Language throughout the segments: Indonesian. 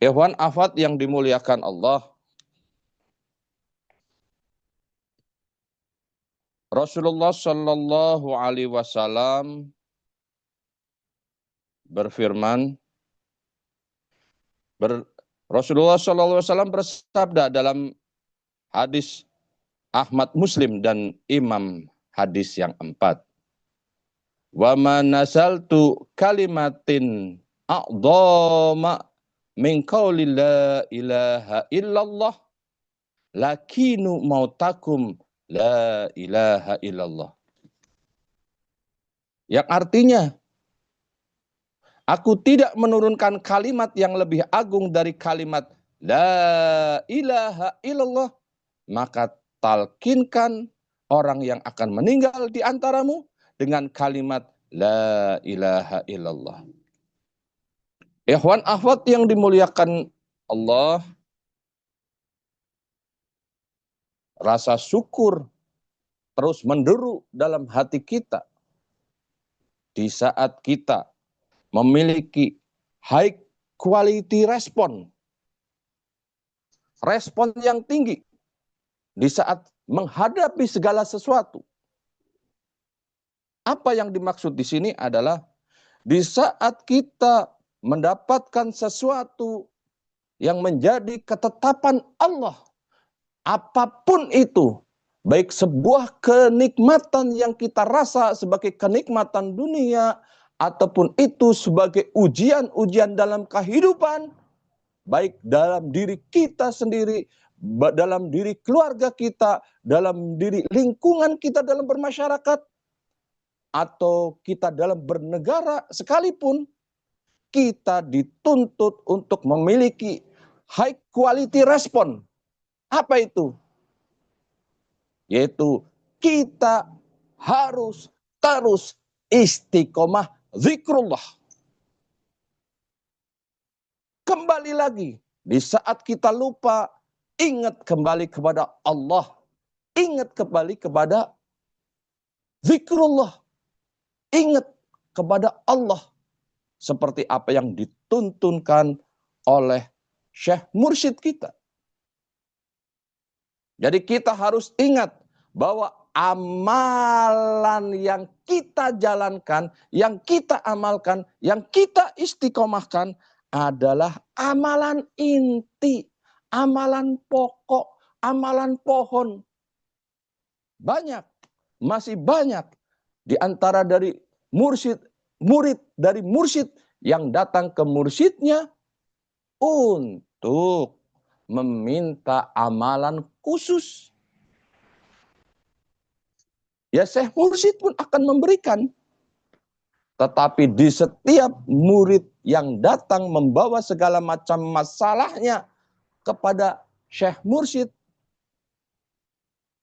Ikhwan afat yang dimuliakan Allah, Rasulullah Shallallahu Alaihi Wasallam berfirman, Rasulullah Shallallahu Alaihi Wasallam bersabda dalam hadis Ahmad Muslim dan Imam hadis yang 4. Wa ma nasaltu kalimatin a'dhama min qauli la ilaha illallah lakinu mautakum la ilaha illallah. Yang artinya, aku tidak menurunkan kalimat yang lebih agung dari kalimat la ilaha illallah. Maka talkinkan orang yang akan meninggal di antaramu dengan kalimat la ilaha illallah. Ikhwan akhwat yang dimuliakan Allah, rasa syukur terus menderu dalam hati kita di saat kita memiliki high quality respon yang tinggi di saat menghadapi segala sesuatu. Apa yang dimaksud di sini adalah di saat kita mendapatkan sesuatu yang menjadi ketetapan Allah, apapun itu, baik sebuah kenikmatan yang kita rasa sebagai kenikmatan dunia, ataupun itu sebagai ujian-ujian dalam kehidupan, baik dalam diri kita sendiri, dalam diri keluarga kita, dalam diri lingkungan kita dalam bermasyarakat, atau kita dalam bernegara sekalipun, kita dituntut untuk memiliki high quality respon. Apa itu? Yaitu kita harus terus istiqomah zikrullah. Kembali lagi, di saat kita lupa, ingat kembali kepada Allah. Ingat kembali kepada zikrullah. Ingat kepada Allah. Seperti apa yang dituntunkan oleh Syekh Mursyid kita. Jadi kita harus ingat bahwa amalan yang kita jalankan, yang kita amalkan, yang kita istiqomahkan adalah amalan inti, amalan pokok, amalan pohon. Banyak, masih banyak di antara dari murid dari mursyid yang datang ke mursyidnya untuk meminta amalan khusus. Ya, Syekh Mursyid pun akan memberikan. Tetapi di setiap murid yang datang membawa segala macam masalahnya kepada Syekh Mursyid,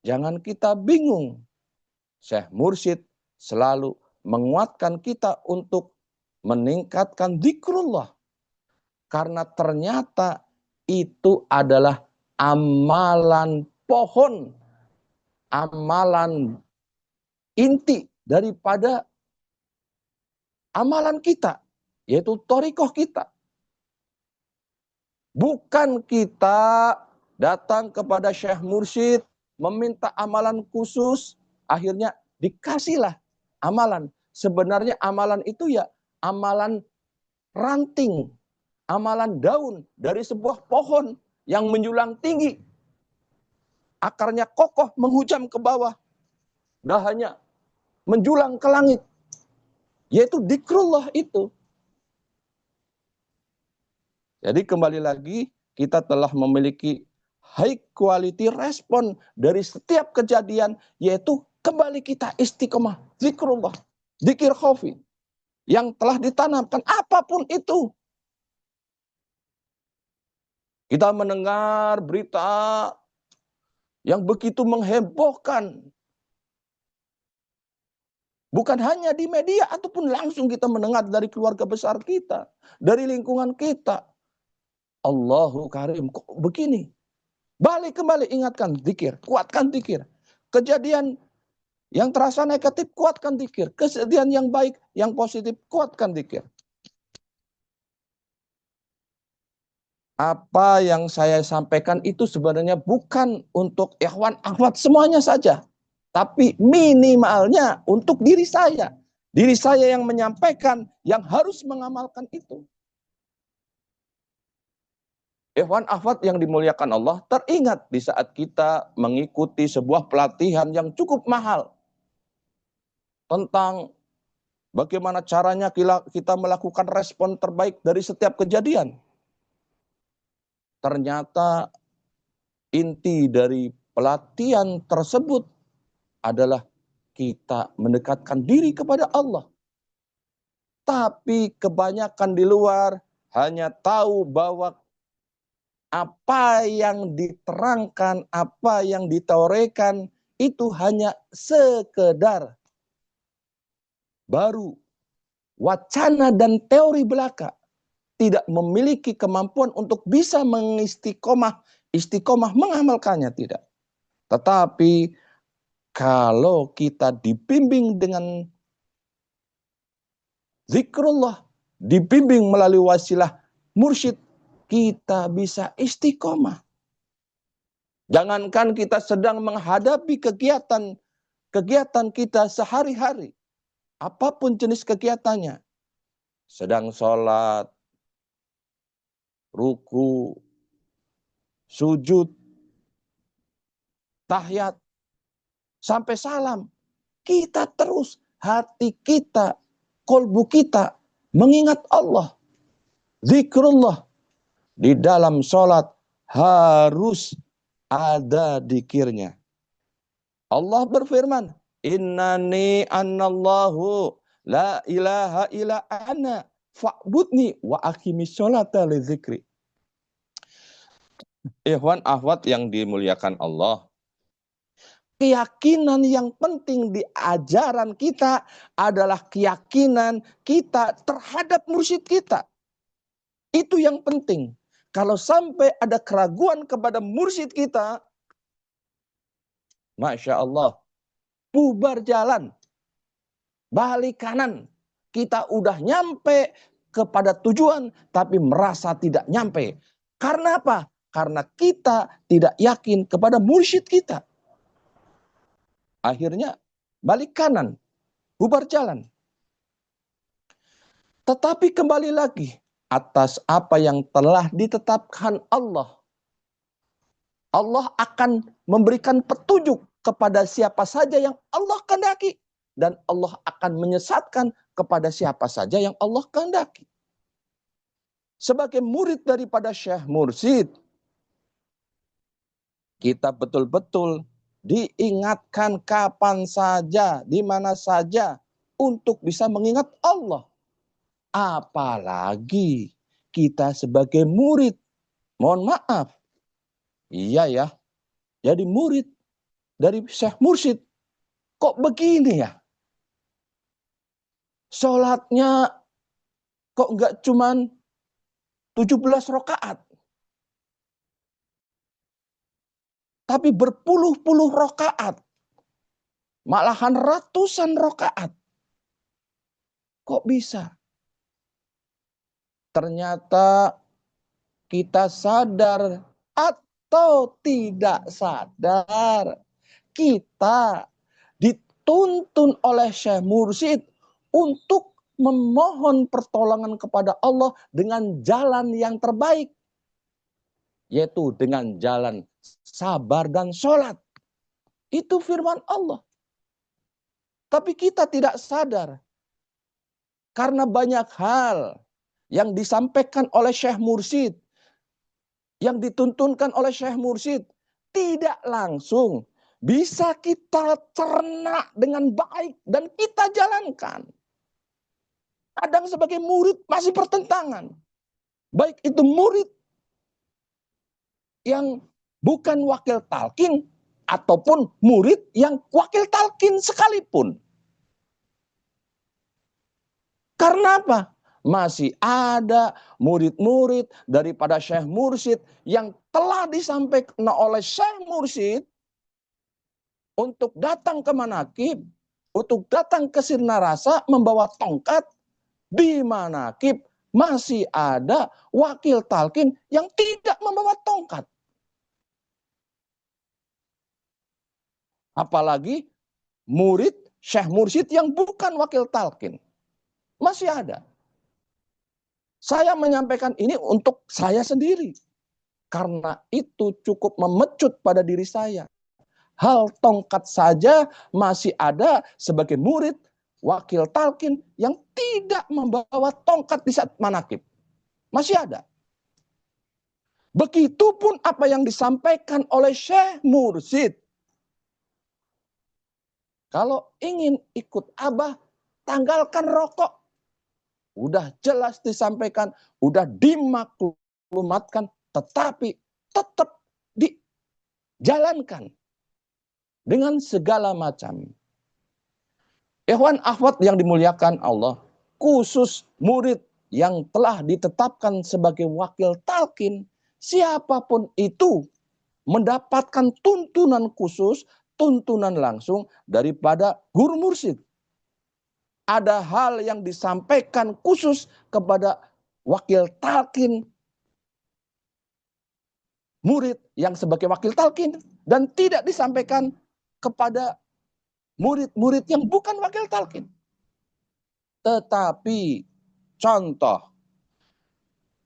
jangan kita bingung. Syekh Mursyid selalu menguatkan kita untuk meningkatkan zikrullah. Karena ternyata itu adalah amalan pohon, amalan inti daripada amalan kita, yaitu thariqah kita. Bukan kita datang kepada Syekh Mursyid, meminta amalan khusus, akhirnya dikasihlah amalan. Sebenarnya amalan itu ya amalan ranting, amalan daun dari sebuah pohon yang menjulang tinggi. Akarnya kokoh menghujam ke bawah. Dahannya menjulang ke langit. Yaitu zikrullah itu. Jadi kembali lagi, kita telah memiliki high quality respon dari setiap kejadian, yaitu kembali kita istiqomah zikrullah, zikir khafi yang telah ditanamkan apapun itu. Kita mendengar berita yang begitu menghebohkan. Bukan hanya di media ataupun langsung kita mendengar dari keluarga besar kita, dari lingkungan kita. Allahu Karim, kok begini? Balik kembali ingatkan zikir, kuatkan zikir. Kejadian yang terasa negatif, kuatkan zikir. Kejadian yang baik, yang positif, kuatkan zikir. apa yang saya sampaikan itu sebenarnya bukan untuk ikhwan akhwat semuanya saja, tapi minimalnya untuk diri saya. Diri saya yang menyampaikan, yang harus mengamalkan itu. Ikhwan akhwat yang dimuliakan Allah, teringat di saat kita mengikuti sebuah pelatihan yang cukup mahal tentang bagaimana caranya kita melakukan respon terbaik dari setiap kejadian. Ternyata inti dari pelatihan tersebut adalah kita mendekatkan diri kepada Allah. Tapi kebanyakan di luar hanya tahu bahwa apa yang diterangkan, apa yang diteorikan itu hanya sekedar baru wacana dan teori belaka, tidak memiliki kemampuan untuk bisa istiqomah mengamalkannya, tidak. Tetapi kalau kita dibimbing dengan zikrullah, dibimbing melalui wasilah mursyid, kita bisa istiqomah. Jangankan kita sedang menghadapi kegiatan kita sehari-hari, apapun jenis kegiatannya, sedang sholat, ruku, sujud, tahiyat, sampai salam, kita terus hati kita, kolbu kita mengingat Allah. Zikrullah di dalam sholat harus ada dzikirnya. Allah berfirman, innani annallahu la ilaha illa ana fa'budni wa aqimis sholata li dzikri. Ikhwan akhwat yang dimuliakan Allah, keyakinan yang penting di ajaran kita adalah keyakinan kita terhadap mursyid kita. Itu yang penting. Kalau sampai ada keraguan kepada mursyid kita, Masya Allah, bubar jalan, balik kanan. Kita udah nyampe kepada tujuan, tapi merasa tidak nyampe. Karena apa? Karena kita tidak yakin kepada mursyid kita. Akhirnya balik kanan, bubar jalan. Tetapi kembali lagi atas apa yang telah ditetapkan Allah. Allah akan memberikan petunjuk kepada siapa saja yang Allah kehendaki. Dan Allah akan menyesatkan kepada siapa saja yang Allah kehendaki. Sebagai murid daripada Syekh Mursyid, kita betul-betul diingatkan kapan saja, di mana saja untuk bisa mengingat Allah. Apalagi kita sebagai murid, mohon maaf, iya ya, jadi murid dari Syekh Mursyid, kok begini ya? Sholatnya kok enggak cuman 17 rakaat, tapi berpuluh-puluh rakaat, malahan ratusan rakaat. Kok bisa? Ternyata kita sadar atau tidak sadar, kita dituntun oleh Syekh Mursyid untuk memohon pertolongan kepada Allah dengan jalan yang terbaik, yaitu dengan jalan sabar dan sholat. Itu firman Allah. Tapi kita tidak sadar. Karena banyak hal yang disampaikan oleh Syekh Mursyid, yang dituntunkan oleh Syekh Mursyid, tidak langsung bisa kita cerna dengan baik dan kita jalankan. Kadang sebagai murid masih pertentangan. Baik itu murid yang bukan wakil talqin ataupun murid yang wakil talqin sekalipun. Karena apa? Masih ada murid-murid daripada Syekh Mursyid yang telah disampaikan oleh Syekh Mursyid untuk datang ke manakib, untuk datang ke sirna rasa membawa tongkat di manakib masih ada wakil talqin yang tidak membawa tongkat. Apalagi murid syekh mursyid yang bukan wakil talqin. Masih ada. Saya menyampaikan ini untuk saya sendiri. Karena itu cukup memecut pada diri saya. Hal tongkat saja masih ada sebagai murid wakil talqin yang tidak membawa tongkat di saat manakib. Masih ada. Begitupun apa yang disampaikan oleh syekh mursyid. Kalau ingin ikut abah, tanggalkan rokok. Udah jelas disampaikan, udah dimaklumatkan, tetapi tetap dijalankan dengan segala macam. Ikhwan akhwat yang dimuliakan Allah, khusus murid yang telah ditetapkan sebagai wakil talqin, siapapun itu mendapatkan tuntunan khusus, tuntunan langsung daripada guru mursyid. Ada hal yang disampaikan khusus kepada wakil talqin, murid yang sebagai wakil talqin, dan tidak disampaikan kepada murid-murid yang bukan wakil talqin. Tetapi contoh,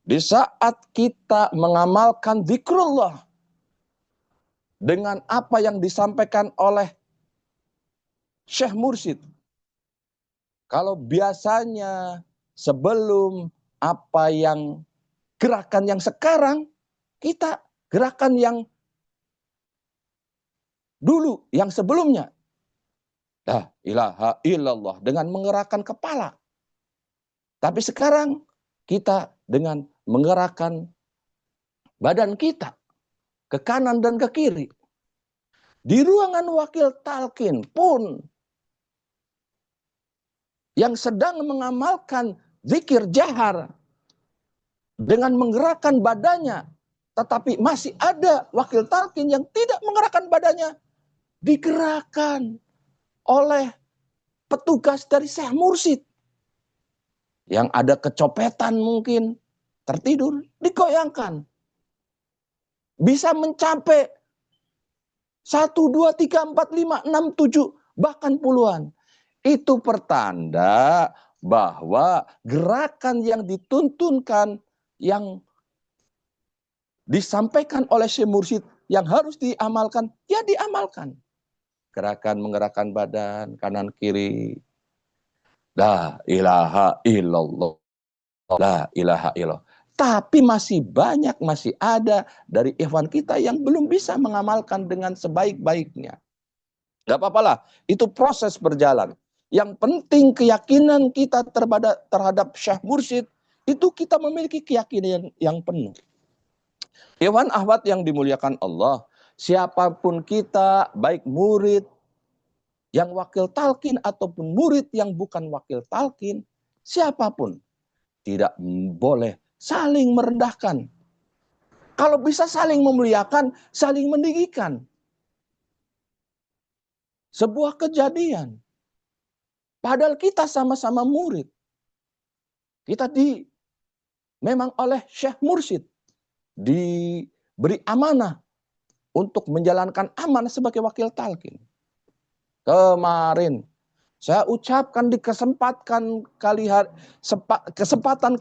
di saat kita mengamalkan zikrullah dengan apa yang disampaikan oleh syekh mursyid, kalau biasanya sebelum apa yang gerakan yang sekarang, kita gerakan yang dulu, yang sebelumnya. La ilaha illallah dengan menggerakkan kepala. Tapi sekarang kita dengan menggerakkan badan kita ke kanan dan ke kiri. Di ruangan wakil talqin pun yang sedang mengamalkan zikir jahar dengan menggerakkan badannya, tetapi masih ada wakil talqin yang tidak menggerakkan badannya, digerakkan oleh petugas dari syekh mursyid. Yang ada kecopetan mungkin, tertidur, digoyangkan. Bisa mencapai 1, 2, 3, 4, 5, 6, 7, bahkan puluhan. Itu pertanda bahwa gerakan yang dituntunkan, yang disampaikan oleh syekh mursyid, yang harus diamalkan, ya diamalkan. Gerakan menggerakkan badan, kanan kiri. La ilaha illallah. La ilaha illallah. Tapi masih banyak, masih ada dari ikhwan kita yang belum bisa mengamalkan dengan sebaik-baiknya. Gak apa-apalah, itu proses berjalan. Yang penting keyakinan kita terhadap syekh mursyid, itu kita memiliki keyakinan yang penuh. Ikhwan akhwat yang dimuliakan Allah, siapapun kita, baik murid yang wakil talqin ataupun murid yang bukan wakil talqin, siapapun tidak boleh saling merendahkan. Kalau bisa saling memuliakan, saling meninggikan. Sebuah kejadian. Padahal kita sama-sama murid. Kita memang oleh syekh mursyid diberi amanah untuk menjalankan amanah sebagai wakil talqin. Kemarin saya ucapkan di kesempatan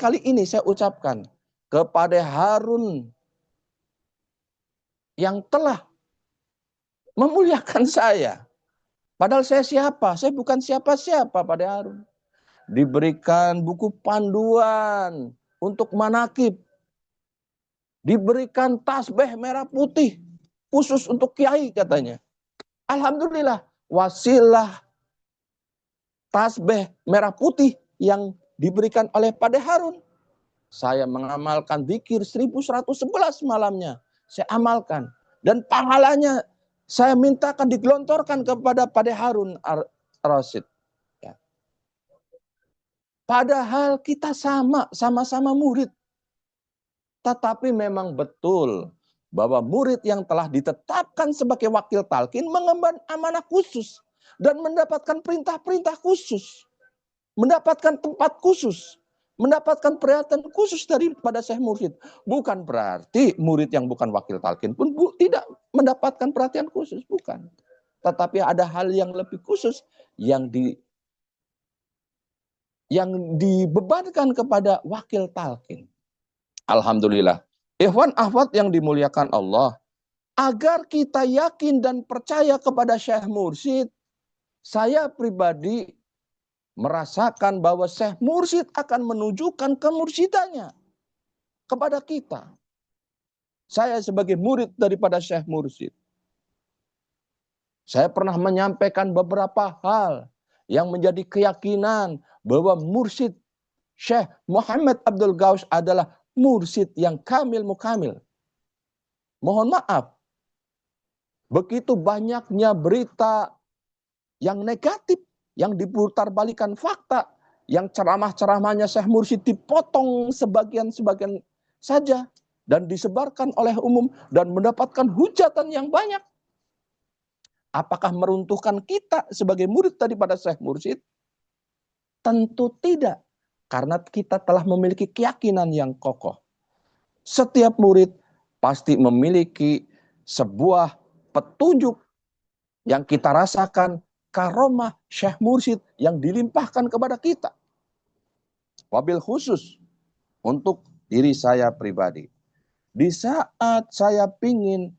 kali ini saya ucapkan kepada Harun yang telah memuliakan saya. Padahal saya siapa? Saya bukan siapa-siapa pada Harun. Diberikan buku panduan untuk manakib. Diberikan tasbih merah putih khusus untuk kiai katanya. Alhamdulillah, wasilah tasbih merah putih yang diberikan oleh pada Harun. Saya mengamalkan zikir 1111 malamnya. Saya amalkan. Dan pahalanya saya mintakan digelontorkan kepada pada Harun Ar-Rasyid. Ya. Padahal kita sama-sama murid. Tetapi memang betul bahwa murid yang telah ditetapkan sebagai wakil talqin mengemban amanah khusus dan mendapatkan perintah-perintah khusus, mendapatkan tempat khusus, mendapatkan perhatian khusus daripada Syekh Mursyid. Bukan berarti murid yang bukan wakil talqin pun tidak mendapatkan perhatian khusus, bukan. Tetapi ada hal yang lebih khusus yang dibebankan kepada wakil talqin. Alhamdulillah. Ikhwan akhwat yang dimuliakan Allah, agar kita yakin dan percaya kepada Syekh Mursyid, saya pribadi merasakan bahwa Syekh Mursyid akan menunjukkan kemursyidanya kepada kita. Saya sebagai murid daripada Syekh Mursyid, saya pernah menyampaikan beberapa hal yang menjadi keyakinan bahwa mursyid Syekh Muhammad Abdul Ghaus adalah mursyid yang kamil mukamil. Mohon maaf, begitu banyaknya berita yang negatif, yang diputar-balikan fakta, yang ceramah-ceramahnya Syekh Mursyid dipotong sebagian-sebagian saja dan disebarkan oleh umum dan mendapatkan hujatan yang banyak. Apakah meruntuhkan kita sebagai murid daripada Syekh Mursyid? Tentu tidak, karena kita telah memiliki keyakinan yang kokoh. Setiap murid pasti memiliki sebuah petunjuk yang kita rasakan, karomah Syekh Mursyid yang dilimpahkan kepada kita. Wabil khusus untuk diri saya pribadi. Di saat saya ingin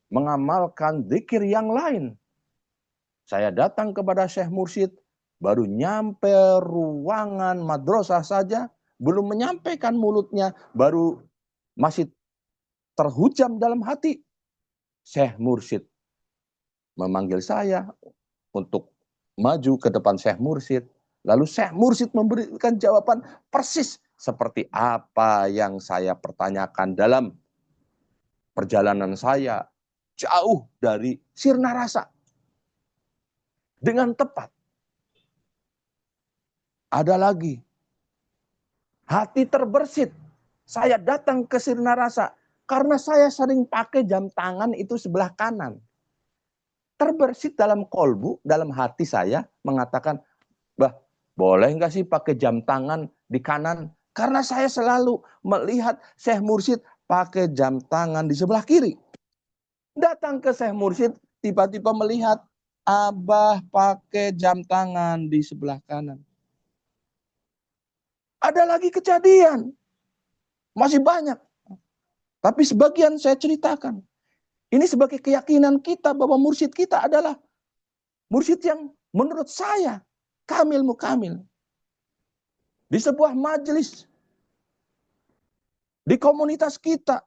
mengamalkan zikir yang lain, saya datang kepada Syekh Mursyid, baru nyampe ruangan madrasah saja, belum menyampaikan mulutnya, baru masih terhujam dalam hati. Syekh Mursyid memanggil saya untuk maju ke depan Syekh Mursyid. Lalu Syekh Mursyid memberikan jawaban persis seperti apa yang saya pertanyakan dalam perjalanan saya jauh dari sirna rasa. Dengan tepat. Ada lagi. Hati terbersit. Saya datang ke sirna rasa karena saya sering pakai jam tangan itu sebelah kanan. Terbersit dalam kolbu, dalam hati saya mengatakan, bah, boleh nggak sih pakai jam tangan di kanan? Karena saya selalu melihat Syekh Mursyid pakai jam tangan di sebelah kiri. Datang ke Syekh Mursyid, tiba-tiba melihat Abah pakai jam tangan di sebelah kanan. Ada lagi kejadian, masih banyak. Tapi sebagian saya ceritakan. Ini sebagai keyakinan kita bahwa mursyid kita adalah mursyid yang menurut saya kamil mukamil. Di sebuah majelis, di komunitas kita,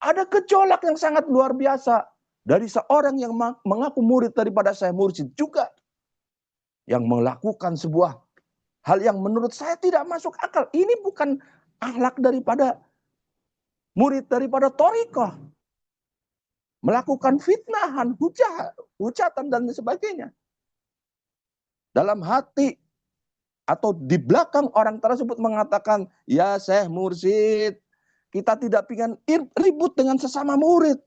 ada gejolak yang sangat luar biasa dari seorang yang mengaku murid daripada Syekh Mursyid juga, yang melakukan sebuah hal yang menurut saya tidak masuk akal. Ini bukan akhlak daripada murid daripada thariqah. Melakukan fitnahan, hujatan dan sebagainya. Dalam hati atau di belakang orang tersebut mengatakan, ya Syekh Mursyid, kita tidak ingin ribut dengan sesama murid.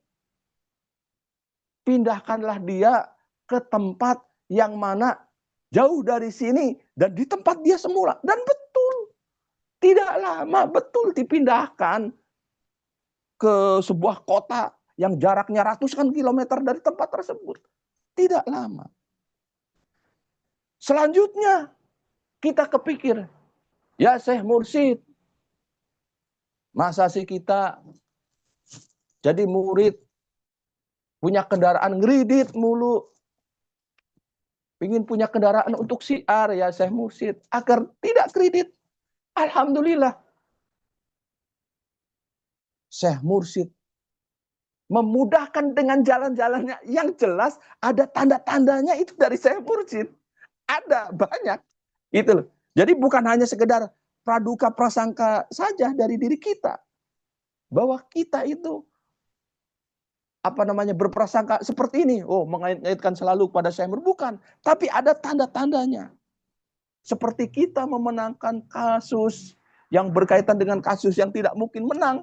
Pindahkanlah dia ke tempat yang mana jauh dari sini dan di tempat dia semula. Dan betul, tidak lama betul dipindahkan ke sebuah kota yang jaraknya ratusan kilometer dari tempat tersebut. Tidak lama. Selanjutnya kita kepikir, ya Syekh Mursyid, masa sih kita jadi murid punya kendaraan ngeridit mulu, ingin punya kendaraan untuk syiar ya Syekh Mursyid, agar tidak kredit. Alhamdulillah, Syekh Mursyid memudahkan dengan jalan-jalannya yang jelas ada tanda-tandanya itu dari Syekh Mursyid. Ada banyak. Itu loh. Jadi bukan hanya sekedar praduga prasangka saja dari diri kita. Bahwa kita itu berprasangka seperti ini. Oh, mengait-ngaitkan selalu pada Syekh Mursyid. Bukan. Tapi ada tanda-tandanya. Seperti kita memenangkan kasus yang berkaitan dengan kasus yang tidak mungkin menang.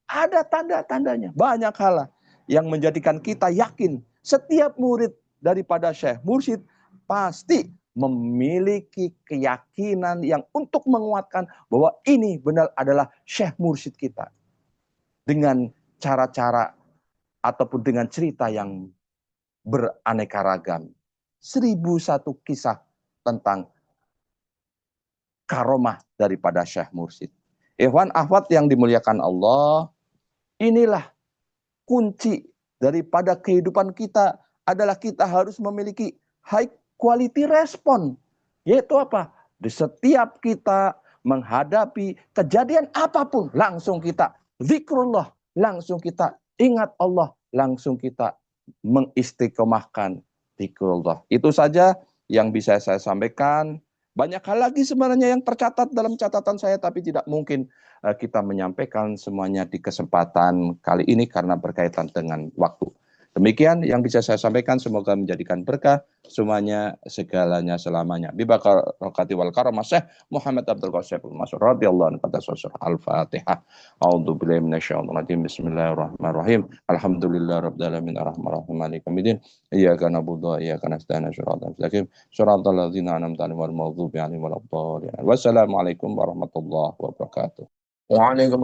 Ada tanda-tandanya. Banyak hal yang menjadikan kita yakin setiap murid daripada Syekh Mursyid pasti memiliki keyakinan yang untuk menguatkan bahwa ini benar adalah Syekh Mursyid kita. Dengan cara-cara ataupun dengan cerita yang beraneka ragam. 1001 kisah tentang karomah daripada Syekh Mursyid. Ikhwan akhwat yang dimuliakan Allah, inilah kunci daripada kehidupan kita adalah kita harus memiliki high quality respon. Yaitu apa? Di setiap kita menghadapi kejadian apapun, langsung kita zikrullah, langsung kita ingat Allah, langsung kita mengistiqomahkan zikrullah. Itu saja yang bisa saya sampaikan. Banyak hal lagi sebenarnya yang tercatat dalam catatan saya, tapi tidak mungkin kita menyampaikan semuanya di kesempatan kali ini karena berkaitan dengan waktu. Demikian yang bisa saya sampaikan, semoga menjadikan berkah semuanya, segalanya, selamanya. Bibarakati wal karamah Syekh Muhammad Abdul Qasim Mas'ud radhiyallahu anhu. Al-Fatihah. A'udzu billahi minasyaitonir rajim. Bismillahirrahmanirrahim. Alhamdulillahirabbil alamin arrahmanirrahim maliki yaumiddin. Iyyaka na'budu wa iyyaka nasta'in. Shiratal mustaqim. Shiratal ladzina an'amta 'alaihim ghairil maghdubi 'alaihim waladdallin. Wassalamualaikum warahmatullahi wabarakatuh. Waalaikumsalam.